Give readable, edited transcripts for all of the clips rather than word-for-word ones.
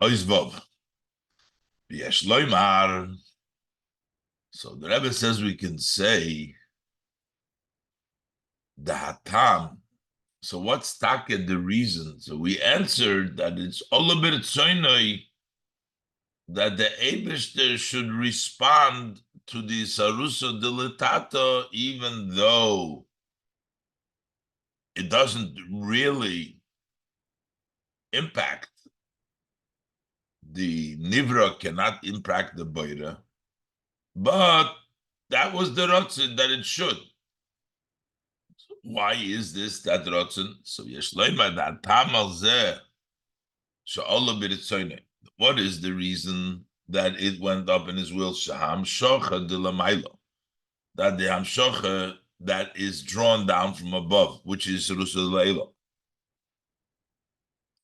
Oizvov. Yesh loymar. So the Rebbe says we can say the hatam. So what's taka the reason? So we answered that it's all a bit that the Eibishter should respond to the Sarusa Dilatata, even though it doesn't really impact the Nivra, cannot impact the Boira, but that was the Ratzin that it should. So why is this that Ratzin? So Yeshleima that Tamal Zeh, Sha'olah B'Ritzoyne. What is the reason that it went up in his will? Shaham Shocha de Lamailo. That the Hamshocha that is drawn down from above, which is Sarusa Leila.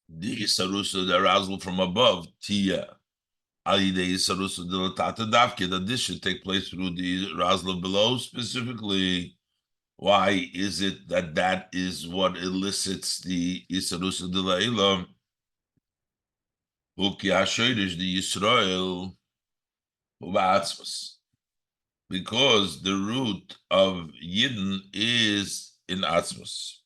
The Sarusa, the arousal from above, Tia. Alide Sarusa de Latata Davke, that this should take place through the arousal below. Specifically, why is it that that is what elicits the Isarusa de Leila? Huki HaShoirish, the Yisrael, U'Ba'atzmas. Because the root of Yidden is in Atzmus.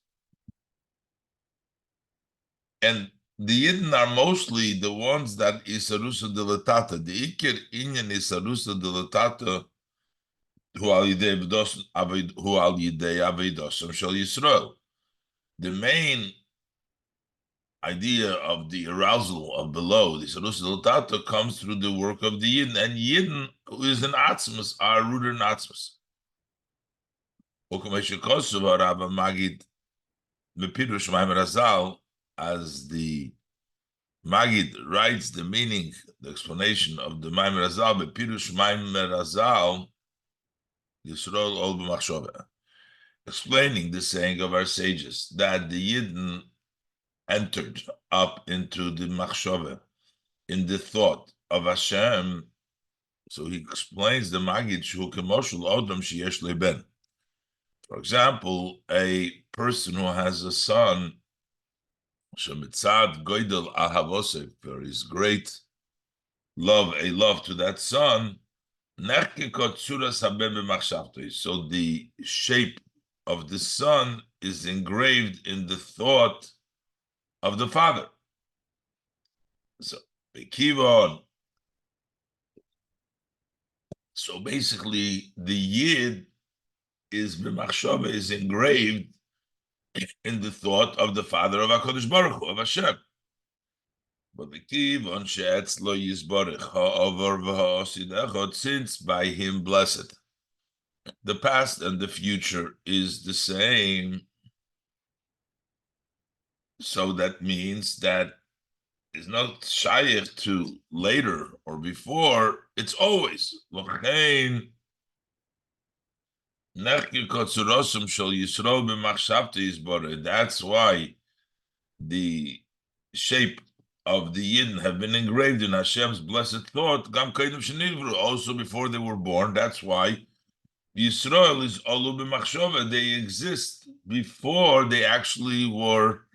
And the Yidden are mostly the ones that Isarusa de Latata. The Iker Inyan Isarusa de Latata, who al Yidei Avedosam Shal Yisrael. The main idea of the arousal of below, the Isarusa de Latata, comes through the work of the Yidden. And Yidden, who is in Atzmus, are rooted in Atzmus. As the Magid writes the meaning, the explanation of the Maimer Azal, Bepirush Maimer Azal, Yisrael Ol B'Machshove, explaining the saying of our sages that the Yidden entered up into the Machshove, in the thought of Hashem. So he explains the Magid Shu Kemoshul Odom Sheyesh Leben. For example, a person who has a son, Shemitzad Goydel Ahavosek, for his great love, a love to that son, so the shape of the son is engraved in the thought of the father. So, so basically, the Yid is b'machshava, is engraved in the thought of the father of HaKadosh Baruch Hu, of Hashem. But the kivon she'etzlo yizbarich ha'over v'ha'osidechot, since by him blessed, the past and the future is the same. So that means that it's not shaykh to later or before, it's always. That's why the shape of the Yidden have been engraved in Hashem's blessed thought, also before they were born. That's why Yisrael is Olu b'machshava. They exist before they actually were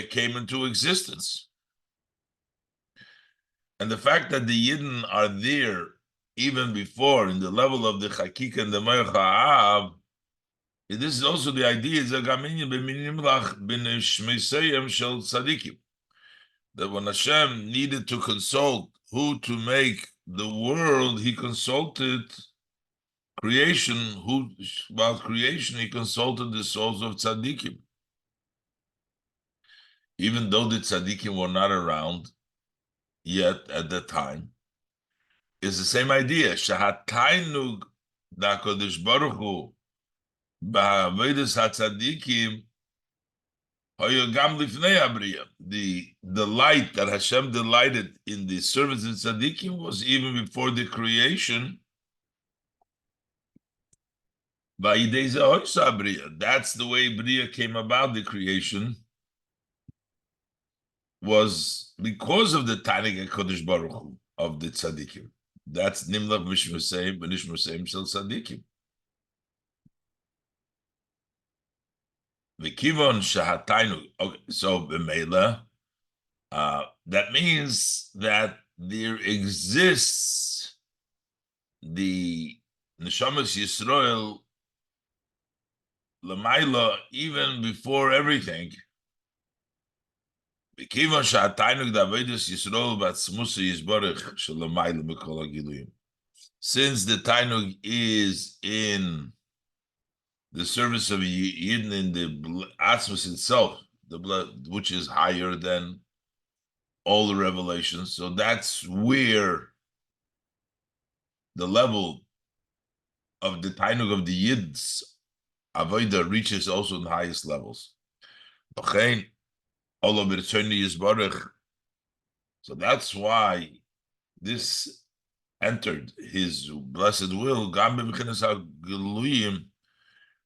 came into existence. And the fact that the Yidden are there even before, in the level of the Chakik and the Me'ach Ha'av, this is also the idea that when Hashem needed to consult who to make the world, he consulted creation. About creation, he consulted the souls of tzaddikim. Even though the tzaddikim were not around yet at that time, it's the same idea. Shahatainug da Kodesh Baruch Hu ba'avedas hatzaddikim the light that Hashem delighted in the service of tzaddikim was even before the creation. That's the way Bria came about. The creation was because of the Tanig HaKadosh Baruch Hu of the tzaddikim. That's Nimlav Mishmuseim B'Nishmuseim Shel Tzaddikim. V'kivon shahatainu. Okay, so b'meila, that means that there exists the Neshamas Yisrael Lamaila even before everything. Since the Tainug is in the service of Yidden in the Atzmus itself, the blood, which is higher than all the revelations, so that's where the level of the Tainug of the Yid's Avodah reaches also the highest levels. So that's why this entered his blessed will,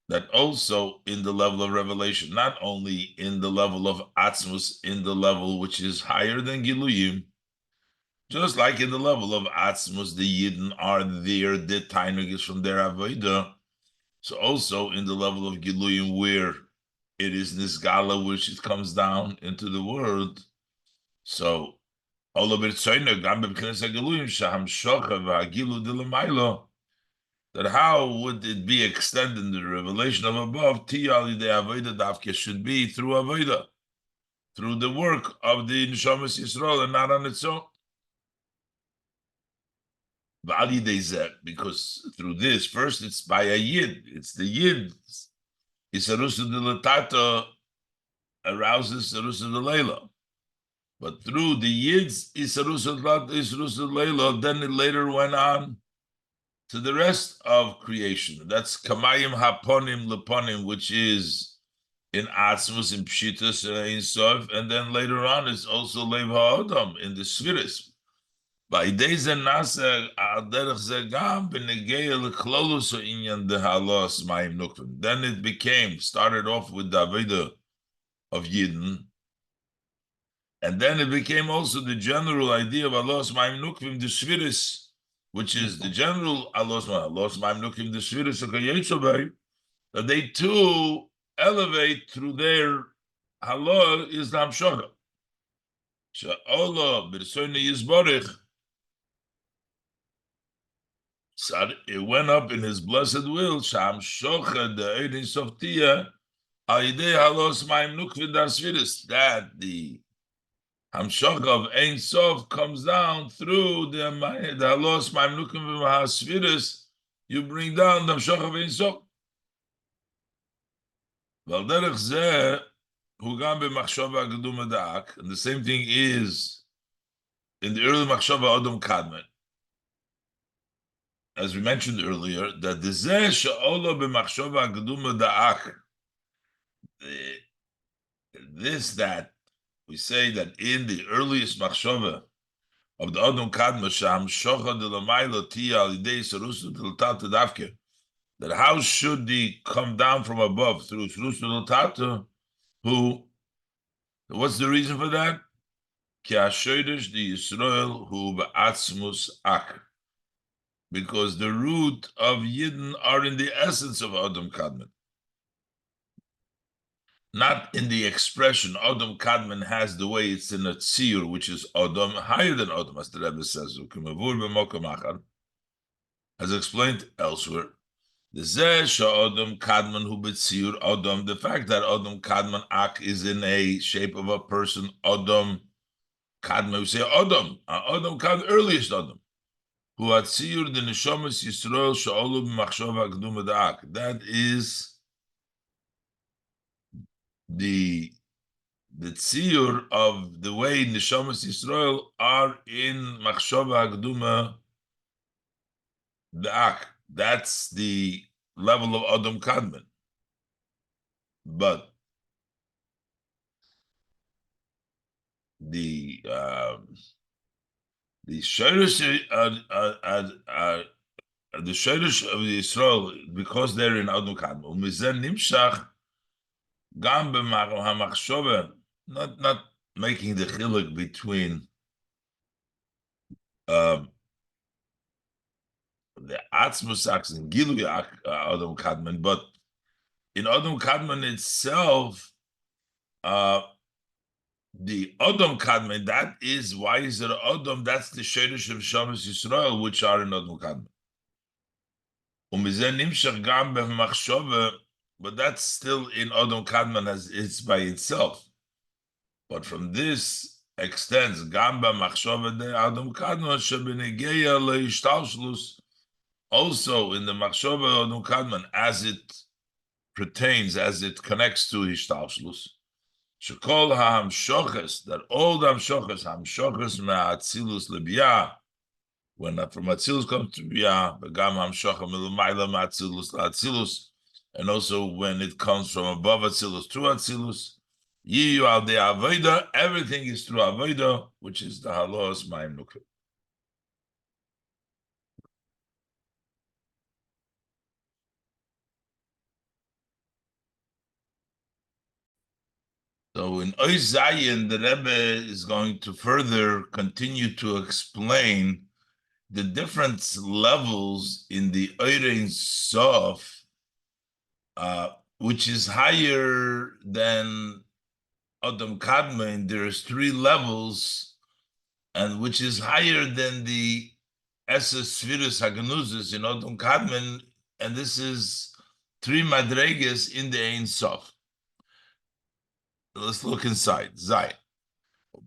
that also in the level of revelation, not only in the level of Atzmus, in the level which is higher than Giluyim, just like in the level of Atzmus, the Yidden are there, the Tainug is from their Avodah. So also in the level of Giluyim, where it is Nisgala, which it comes down into the world. So that how would it be extended in the revelation of above? Should be through Avodah, through the work of the Neshamas Yisrael and not on its own. Because through this, first it's by a Yid, it's the Yid. Isarusa de Latata arouses Isarusa de Leila. But through the Yid's Isarusa de Leila, then it later went on to the rest of creation. That's Kamayim Haponim Leponim, which is in Atzmus, in Pshitas, in Sof, and then later on it's also Lev HaOdam in the Spheres. Then it started off with the Avodah of Yidden, and then it became also the general idea of Alos Ma'im Nukvim, the Shviris, which is the general Alos Ma'im Nukvim, the Shviris, that they too elevate through their Halal Islam Shoga. Sha'olah B'Rsoyne Yizborich. So it went up in his blessed will, Sham Shocha the Eidin Softia, Aidei Halos Ma'im Nukvin Dar Sviris, that the Hamshocha of Ein Sof comes down through the Halos Ma'im Nukvin Sviris, you bring down the Hamshocha of Ein Sof. Val derech zeh hu gam b'machshava geduma da'ak, and the same thing is in the early machshava Adam Kadmon. As we mentioned earlier, that the Zeh Sha'olah b'machshava geduma da'ak, this that we say that in the earliest machshava of the Adam Kadmon, Sham Shocha de Lamailo Tia Alidei Sarusu Tiltata Davke, that how should he come down from above through Sarusu Tiltata? Who? What's the reason for that? Ki Hashodesh the Yisrael hu ba'atzmus ak. Because the root of Yidden are in the essence of Adam Kadmon. Not in the expression. Adam Kadmon has the way it's in a tzir, which is Adam, higher than Adam, as the Rebbe says, as explained elsewhere. The Zeh Sha'Adam Kadmon hu b'tzir Adam, the fact that Adam Kadmon Ak is in a shape of a person, Adam Kadmon, we say Adam Kadmon, earliest Adam. That is the tziyur of the way Neshamas Yisrael are in Machshava Agduma Da'ak. That's the level of Adam Kadmon. But the Shirish the Shirish of Yisrael, because they're in Adam Kadmon, Mizen Nimshach Gam b'machshava, not making the chiluk between the Atzmus Aks and Gilui Adam Kadmon, but in Adam Kadmon itself, The Odom Kadmon, that is, why is it Odom? That's the Shadish of Shabbos Yisrael, which are in Odom Kadmon. But that's still in Odom Kadmon as it's by itself. But from this extends Gamba Machshova de Odom Kadmon Shebenegeya leishtalshlus. Also in the Machshova Odom Kadmon, as it pertains, as it connects to Ishtalshlus. Shekol ha'amshoches, that all the hamshoches me'atzilus lebiyah, when from atzilus comes to biyah, begam hamshocha milumayla me'atzilus la'atzilus, and also when it comes from above atzilus to atzilus, yiyu al de avodah, everything is through avodah, which is the halos ma'im nukvim. So in Ois Zayin, the Rebbe is going to further continue to explain the different levels in the Oirein Sof, which is higher than Odom Kadmon. There's 3 levels, and which is higher than the Eses Sfiris Haganuzis in Odom Kadmon, and this is 3 Madreges in the Ein Sof. Let's look inside. Zay.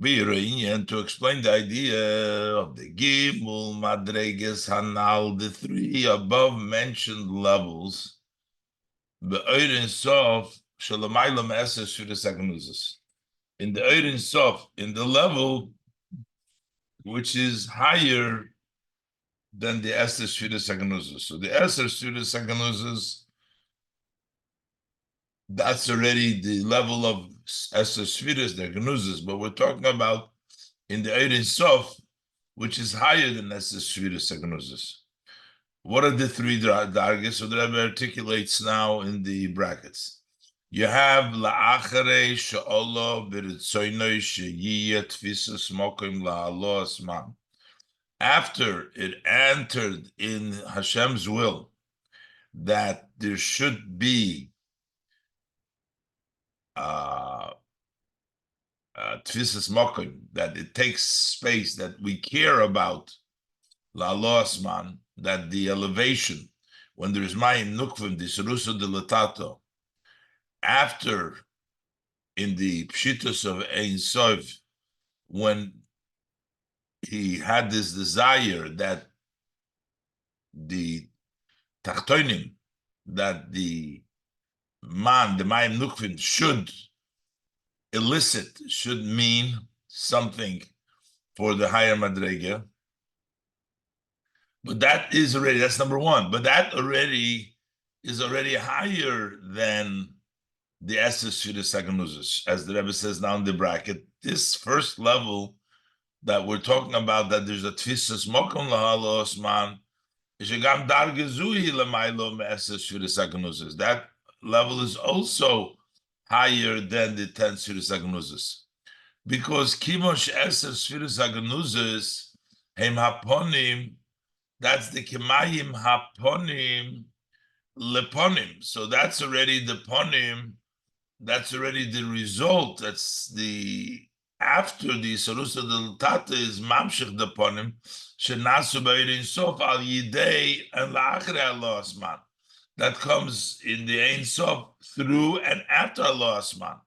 To explain the idea of the Gimel Madreges Hanal, the 3 above mentioned levels, the Oirin Sof Shalamaylam Eses for the Saganuzis. In the Oirin Sof, in the level which is higher than the Eses for the Saganuzis. So the Eses for the Saganuzis, that's already the level of Esesphiris, the Gnuzis, but we're talking about in the Eirin Sof, which is higher than Esesphiris Gnuzis. What are the 3 dargis? So the Rebbe articulates now in the brackets. You have La'acharei she'olo b'ritzoynoi she'yiyeh tfisas mokim la'alo asman. After it entered in Hashem's will that there should be tfisas mokim, that it takes space, that we care about la'alo asman, that the elevation, when there is mayim nukvim, the serusa de latato, after in the pshitus of Ein Sof, when he had this desire that the tachtonim, that the mayim nukvim should elicit, should mean something for the higher madrega. But that is already, that's number 1. But that already is already higher than the Esses for the Saganuzis, as the Rebbe says now in the bracket. This first level that we're talking about, that there's a Tfisas Mokom Lahalo Osman, Ishagam Dargezuhi Lamailo Esses for the Saganuzis. That level is also higher than the 10 for the Saganuzis. Because Kimosh Esses for the Saganuzis, Hem Haponim, that's the Kemayim Haponim Leponim. So that's already the Ponim, that's already the result. That's the, after the Sarusa del Tata is Mamshech the Ponim, Shenasu Ba'idin Sof al Yidei and La'achre Allah Asman. That comes in the Ein Sof through and after Allah Asman.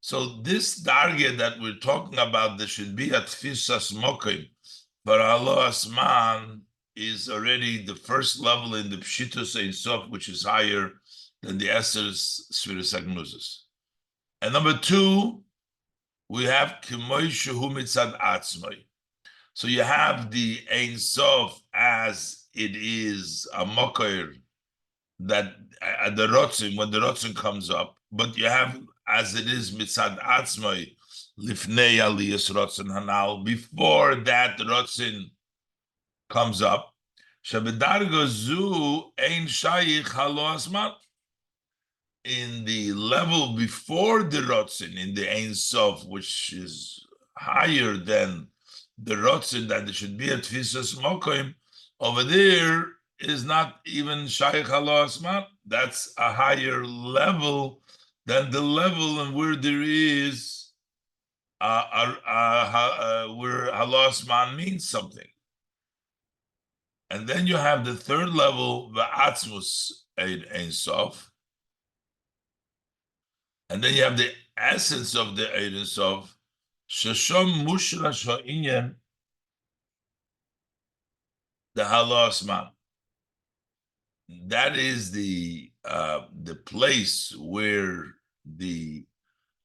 So this darge that we're talking about, there should be at Tfisas Mokim, but Allah Asman is already the first level in the Pshitus Ein Sof, which is higher than the Esers Sfiris Agnuzis. And number 2, we have K'moy Shehu Mitzad Atzmai. So you have the Ein Sof as it is a Mokair, that at the Rotzin, when the Rotzin comes up, but you have as it is Mitzad Atzmai, Lifnei Aliyas Rotzin Hanal, before that Rotzin comes up, Shabedarga Zu Ein Shayich Halo Asman. In the level before the Rotzin, in the Ein Sof, which is higher than the Rotzin, that there should be a Tfisas Mokim, over there is not even Shayich Halo Asman. That's a higher level than the level and where there is where halos man means something. And then you have the third level, va'atzmus ein sof. And then you have the essence of the ein sof, sheshom mushrash ha'inyan, the halos man. That is the place where the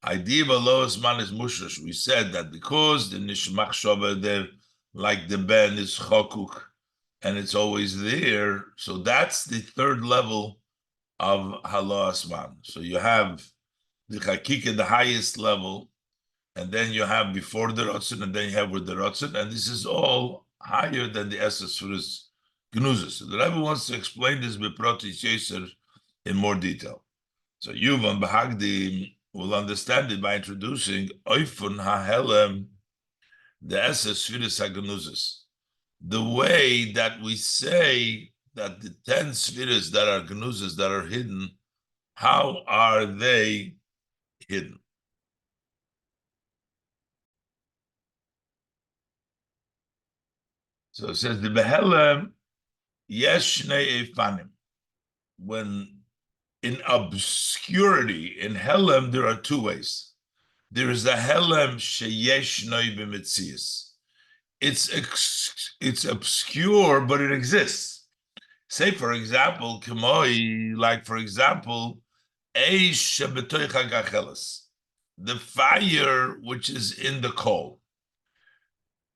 idea of halos man is mushrash. We said that because the nishmach shova there, like the ben is chokuk, and it's always there. So that's the third level of halos man. So you have the chakik at the highest level, and then you have before the rotzen, and then you have with the rotzen, and this is all higher than the essence for this gnuzes. So the Rebbe wants to explain this beprotis yeser in more detail. So Yuvan Bahagdi will understand it by introducing oifun hahelem, the essence for this gnuzes. The way that we say that the 10 spheres that are gnuzes that are hidden, how are they hidden? So it says the behelem yesh shnei efanim. When in obscurity, in helem, there are two ways. There is a helem sheyesh shnei b'metzias. It's obscure, but it exists. Say, for example, kemoi, like for example, eish shebetoich hagacheles, the fire which is in the coal.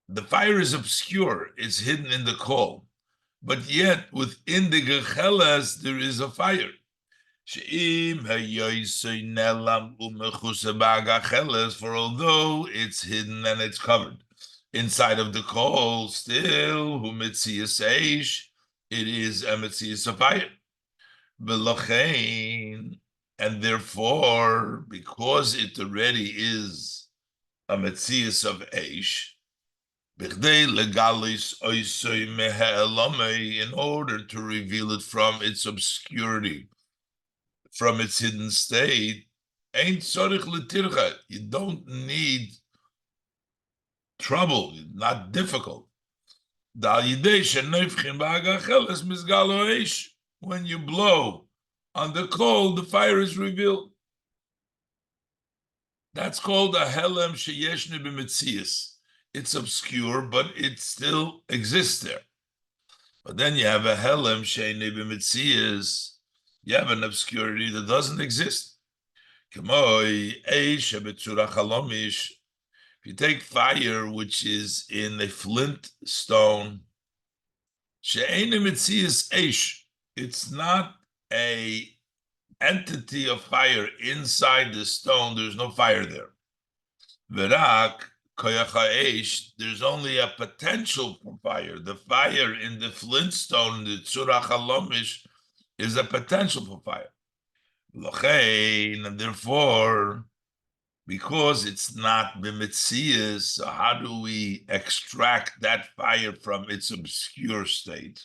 The fire is obscure; it's hidden in the coal, but yet within the gecheles there is a fire. For although it's hidden and it's covered inside of the coal, still it is a metzias of fire. And therefore, because it already is a metzias of eish, in order to reveal it from its obscurity, from its hidden state, you don't need trouble, not difficult. When you blow on the coal, the fire is revealed. That's called a helem sheyeshne b'metzias. It's obscure, but it still exists there. But then you have a helem sheyne b'metzias. You have an obscurity that doesn't exist. If you take fire, which is in a flint stone, it's not a entity of fire inside the stone. There's no fire there. There's only a potential for fire. The fire in the flint stone, the tzurach halomish, is a potential for fire. And therefore, because it's not b'metzias, so how do we extract that fire from its obscure state?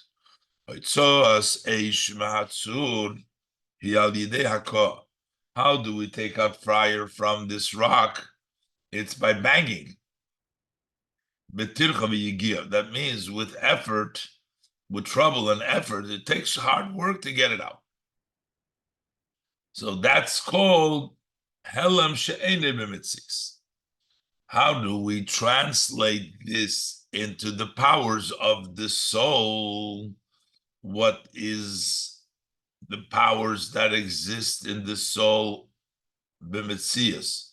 How do we take out fire from this rock? It's by banging. That means with effort, with trouble and effort, it takes hard work to get it out. So that's called helem she'enei b'metzias. How do we translate this into the powers of the soul? What is the powers that exist in the soul b'metzias?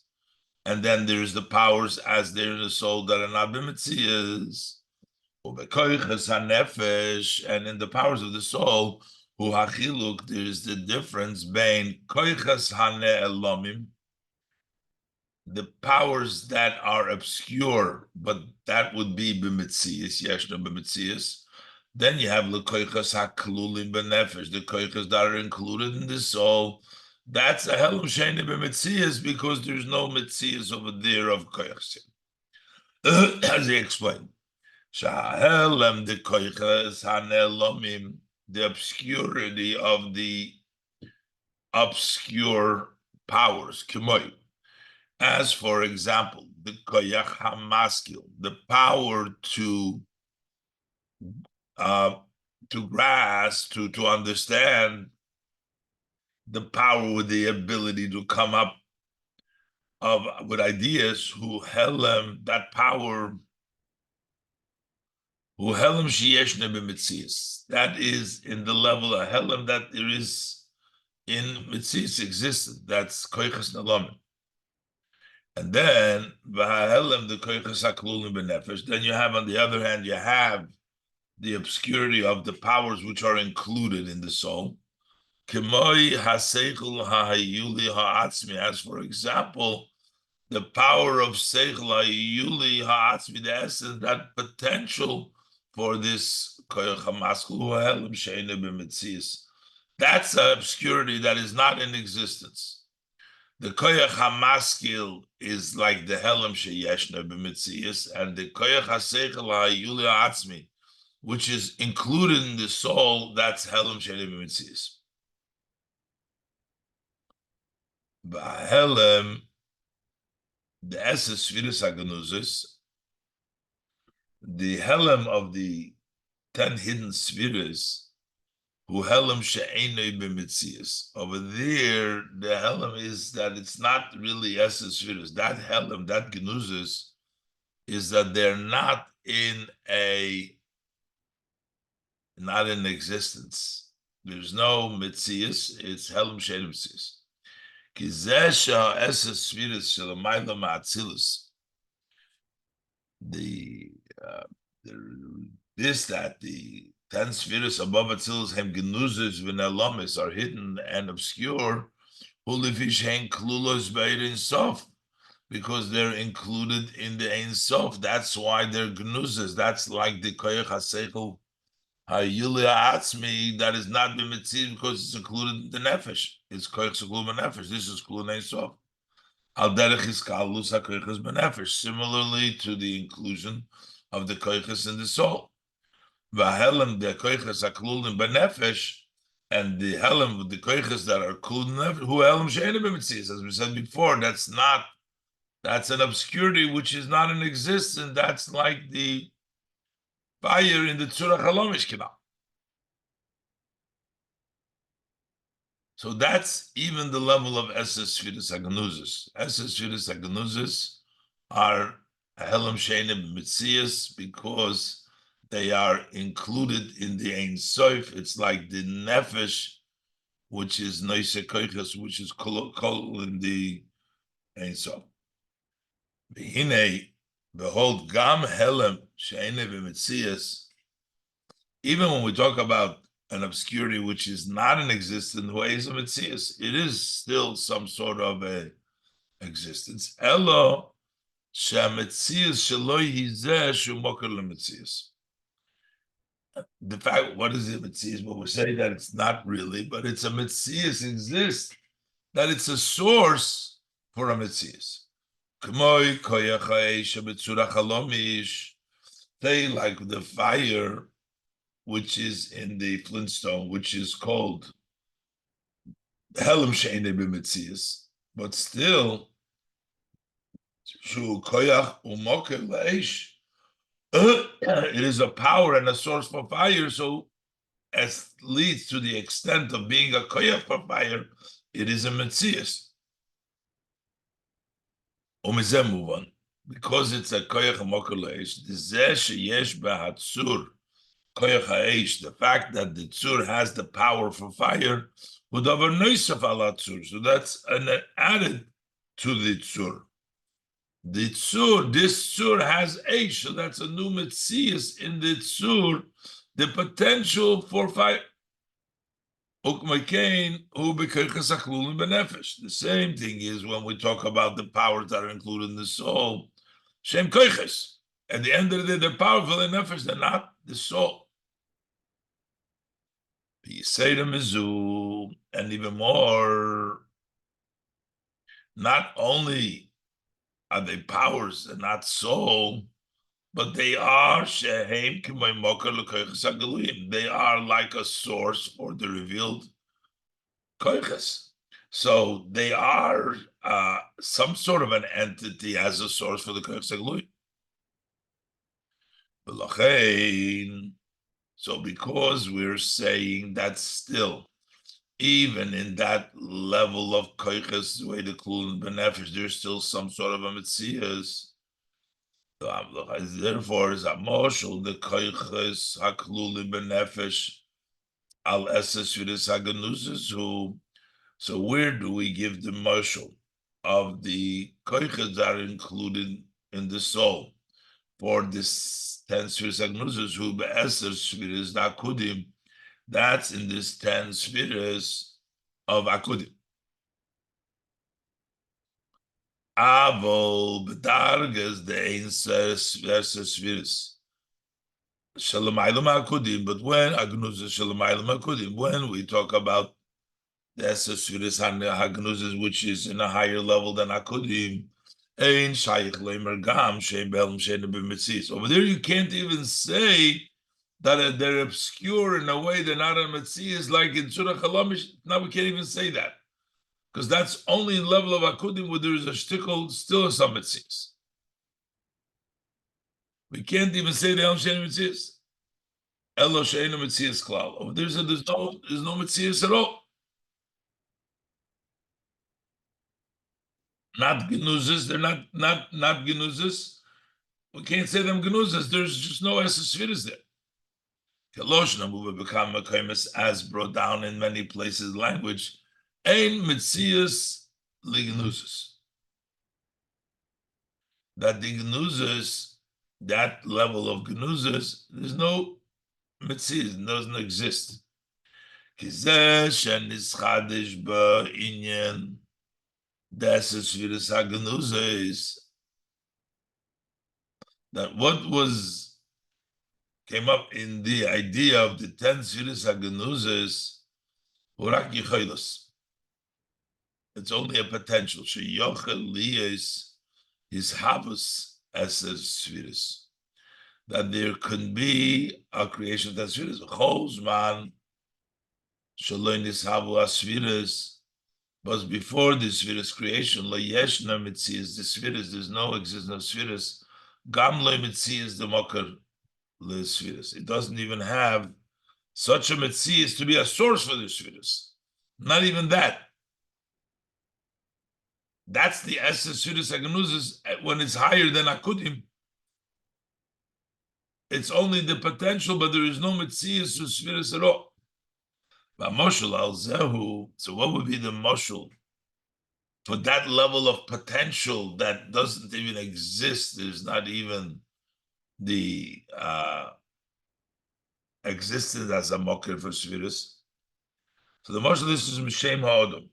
And then there's the powers as they're in the soul that are not b'metzias. And in the powers of the soul, there's the difference between koichas hane'elomim, the powers that are obscure, but that would be b'metzias, yeshna b'metzias. Then you have l'koichas haklulim b'nefesh, the koichas that are included in the soul. That's a helem she'enei b'metzias because there's no metzias over there of koichas. As he explained, shahelem the koichas hane'elomim, the obscurity of the obscure powers, k'moy. As for example, the koyach hamaskil, the power to grasp, to understand, the power with the ability to come up with ideas, who helem, that power, who helem sheyeshna b'mitzias, that is in the level of helem that there is in mitzias existence, that's koyches nalamin. And then v'hahelem the koyches haklulim b'nefesh. Then you have, on the other hand, you have the obscurity of the powers which are included in the soul. Kemoi haseichel ha'hayuli ha'atzmi, as for example, the power of seichel ha'yuli ha'atzmi, the essence, that potential for this koyach hamaskul ha'helem she'ena b'mitzias. That's an obscurity that is not in existence. The koyach hamaskil is like the helem sheyeshna b'mitzias, and the koyach haseichel ha'yuli ha'atzmi, which is included in the soul, that's helem she'ena b'mitzias. Ba'helem, the essence sfiras haganuzis, the helem of the 10 hidden spheres, who helem she'enei b'mitzias. Over there, the helem is that it's not really essence spheres. That helem, that genuzis, is that they're not in existence. There's no mitzias. It's helem she'enei b'mitzias. Kizesha essence spheres shelamayla ma'atzilus. That the 10 spheres above Atzilus hem genuzes v'nelamis are hidden and obscure, hulifish hen klulos be'er in sof, because they're included in the Ein Sof. That's why they're genuzes. That's like the koyach haseichel ha'yuli ha'atzmi that is not b'mitziv because it's included in the nefesh. It's koyach seklum b'nefesh. This is klum Ein Sof. Al derech iskalus ha'koyches b'nefesh, similarly to the inclusion of the koyches in the soul. V'helem the koyches haklulim b'nefesh, and the helem with the koyches that are included in nefesh, who helem she'ena b'mitzias, as we said before, that's an obscurity which is not in existence. That's like the fire in the tzurach halomish kibah. So that's even the level of Esses Sfiris Aganuzis. Esses Sfiris Aganuzis are Helem She'enim Mitzias because they are included in the Ein Sof. It's like the Nefesh, which is Noise Koiches, which is called in the Ein Sof. Behine, behold, Gam Helem She'enim Mitzias, even when we talk about an obscurity which is not in existence, ways of Metzias, it is still some sort of a existence. Elo she'ametzias shelo yizeh shumoker lemetzias. The fact, what is it, Metzias? Well, we say that it's not really, but it's a Metzias exists, that it's a source for a Metzias. K'moi koyach ha'esh betzurach halomish, they like the fire which is in the Flintstone, which is called Helem She'enei b'mitzias, but still, Shu Koyach Umoker Leish, it is a power and a source for fire, so as leads to the extent of being a Koyach for fire, it is a mitzias. Umizeh move on. Because it's a Koyach Umoker Leish, Zeh sheyesh b'hatzur, the fact that the tzur has the power for fire, so that's an added to the tzur. The tzur, this tzur has eish, so that's a new metzias in the tzur, the potential for fire. The same thing is when we talk about the powers that are included in the soul. Shem koiches. At the end of the day, they're powerful in nefesh, they're not the soul. And even more, not only are they powers and not soul, but they are they are like a source for the revealed koiches. So they are some sort of an entity as a source for the koich segluy. So because we're saying that still, even in that level of koiches, the way the klul benefesh, there's still some sort of a metzias. Therefore, is a moshel the koiches haklul benefesh al eses vidas haganuzes who. So where do we give the moshel of the koiches that are included in the soul for this 10 spheres haganuzes who be'eser spheres akudim? That's in this 10 spheres of akudim. Avol b'dargas the ein spheres shalamaylam akudim. But when agnuzes shalamaylam akudim, when we talk about the spheres hagnuzes, which is in a higher level than akudim, ein shaykh leimer gam shein be'elam shein b'mitzis. Over there, you can't even say that they're obscure in a way they're not a metzias like in Surah Chalamish. Now we can't even say that because that's only in level of akudim where there is a shtickle still some metzias. We can't even say the Elam Shein metzias. Elo shein metzias klal. Over there's no metzias at all. Not genuzes. They're not genuzes. We can't say them genuzes. There's just no esesfiras there. As brought down in many places language, ein metzias lignuzes. That the gnuzes, that level of gnuzes, there's no metzias, it doesn't exist. That what came up in the idea of the 10 Sfiras HaGenuzes, Hurak Yichaylos. It's only a potential. Sheyochel liyes his habus as a Sfiras. That there can be a creation of 10 Sfiras. Cholzman Shaloinis habu Sfiras. But before the Sfiras creation, Lo Yeshna Mitzias, the Sfiras, there's no existence of Sfiras. Gam Lo Mitzias the Mokar. It doesn't even have such a metzias to be a source for the spheres. Not even that. That's the essence spheres haganuzes when it's higher than akudim. It's only the potential, but there is no metzias to spheres at all. So what would be the moshul for that level of potential that doesn't even exist? There's not even the existed as a mocker for Svirus. So the most of this is Mishem Ha'odom,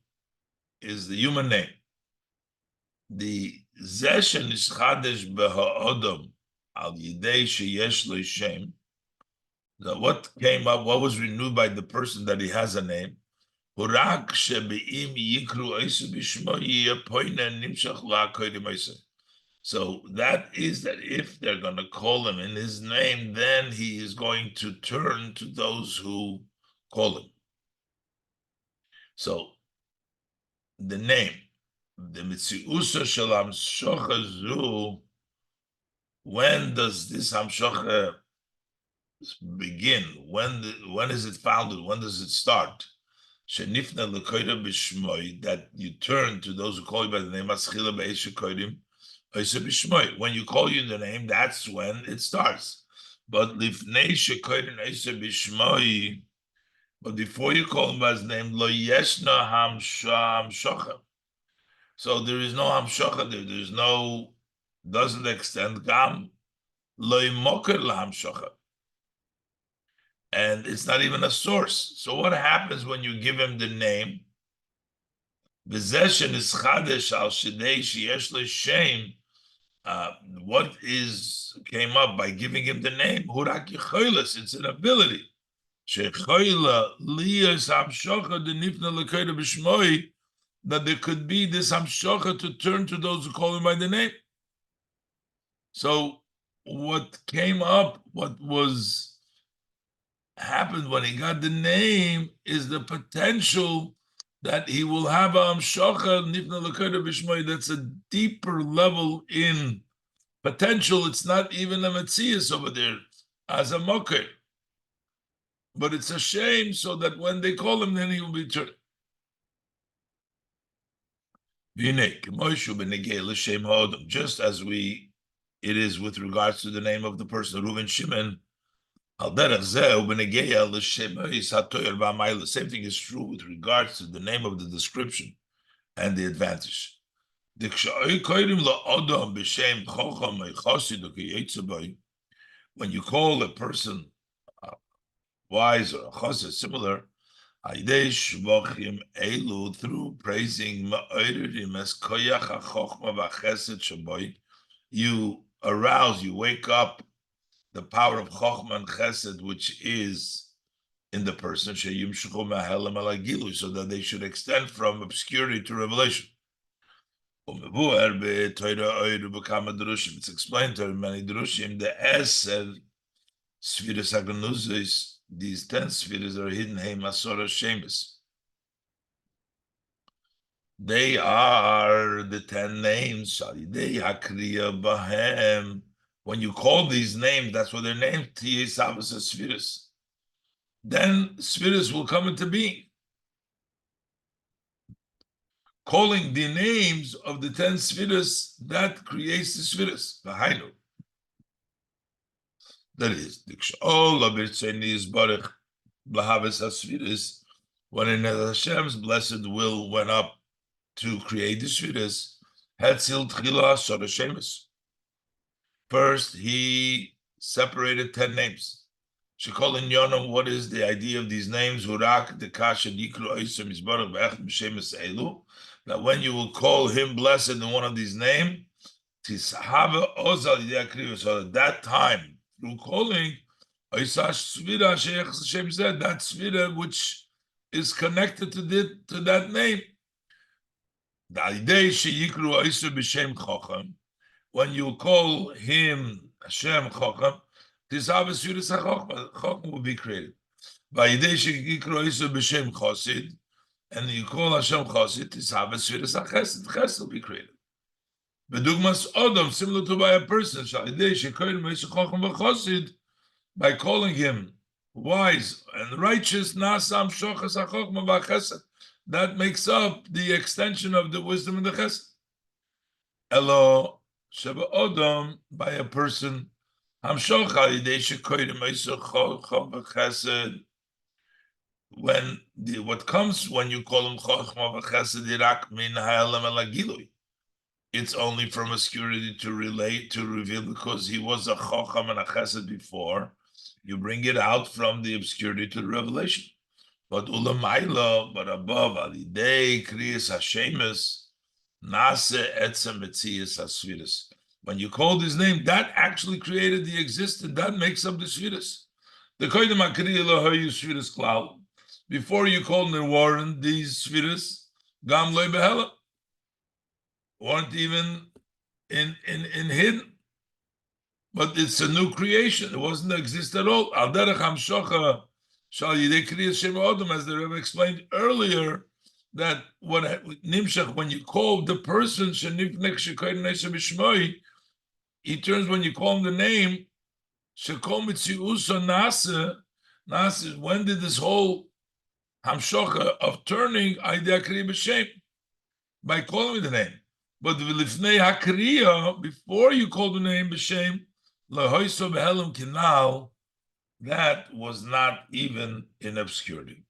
is the human name. The Zeshen is Chadesh Beha'odom al Yidei Sheyesh Lo Shem. What came up, what was renewed by the person that he has a name? Hurak Shebe'im Yikru Eisu Bishmo Yiyapoina Nimshach La'akoydim Eisu. So that is that if they're going to call him in his name, then he is going to turn to those who call him. So the name, the Mitziusa Shel Hamshocha Zu, when does this Hamshocha begin? When is it founded? When does it start? Shenifna L'koyda B'shmoi, that you turn to those who call you by the name Aschila Be'eshe Koydim. When you call you in the name, that's when it starts. But but before you call him by his name, lo yeshna hamshochem. So there is no hamshocha there. There's no, doesn't extend gam lo moker lahamshocha, and it's not even a source. So what happens when you give him the name? Bezeshen is chadesh al shidei sheyesh lo shem. What came up by giving him the name? Hurak Yichaylos, it's an ability. That there could be this hamshocha to turn to those who call him by the name. So what came up, what happened when he got the name is the potential that he will have a hamshacha nifna l'koda b'shmoi. That's a deeper level in potential. It's not even a metzias over there as a mocker, but it's a shame so that when they call him, then he will be turned. Just as it is with regards to the name of the person, Reuven Shimon. The same thing is true with regards to the name of the description and the advantage. When you call a person wise or a chassid, similar, through praising, you arouse, you wake up the power of chokhmah and chesed, which is in the person, so that they should extend from obscurity to revelation. It's explained to many drushim. The Eser Sfiras Aganuzis, these 10 spheres are hidden. Hey Masora Shemus. They are the 10 names. When you call these names, that's what they're named. Spheres. Then spheres will come into being. Calling the names of the 10 spheres, that creates the spheres. That is, when in Hashem's blessed will went up to create the spheres, first he separated 10 names. Shekolin Yonam, what is the idea of these names? That when you will call him blessed in one of these names, so at that time, through calling, that svira which is connected to that name. When you call him Hashem Chocham, Chocham will be created. And you call Hashem Chosid, Chesed will be created. Similar to by a person, by calling him wise and righteous, that makes up the extension of the wisdom and the chesed. Elo Sheba Odom, by a person, when what comes when you call him Chochma v'Chesed Irak min ha'elam el hagilui, it's only from obscurity to reveal, because he was a Chocham and a Chesed before. You bring it out from the obscurity to the revelation. But ulamaila, but above, alidei kriyas hashemus, nase etzem metzias hasviras. When you called his name, that actually created the existence. That makes up the sviras. The koydem hakriya lahayu sviras klal. Before you called the Warren, these sviras, gam loy behela, weren't even in hidden. But it's a new creation. It wasn't exist at all. Al derech hamshocha shal yidei kriyas shem odom, as the Rebbe explained earlier, that what nimshach, when you call the person shenifnek shekoyin nesha b'shmoi, he turns, when you call him the name shekol mitziuso nase. When did this whole hamshocha of turning idea kriya b'shem? By calling the name. But v'lifnei hakriya, before you call the name b'shem, lahoyso b'helam kinal, that was not even in obscurity.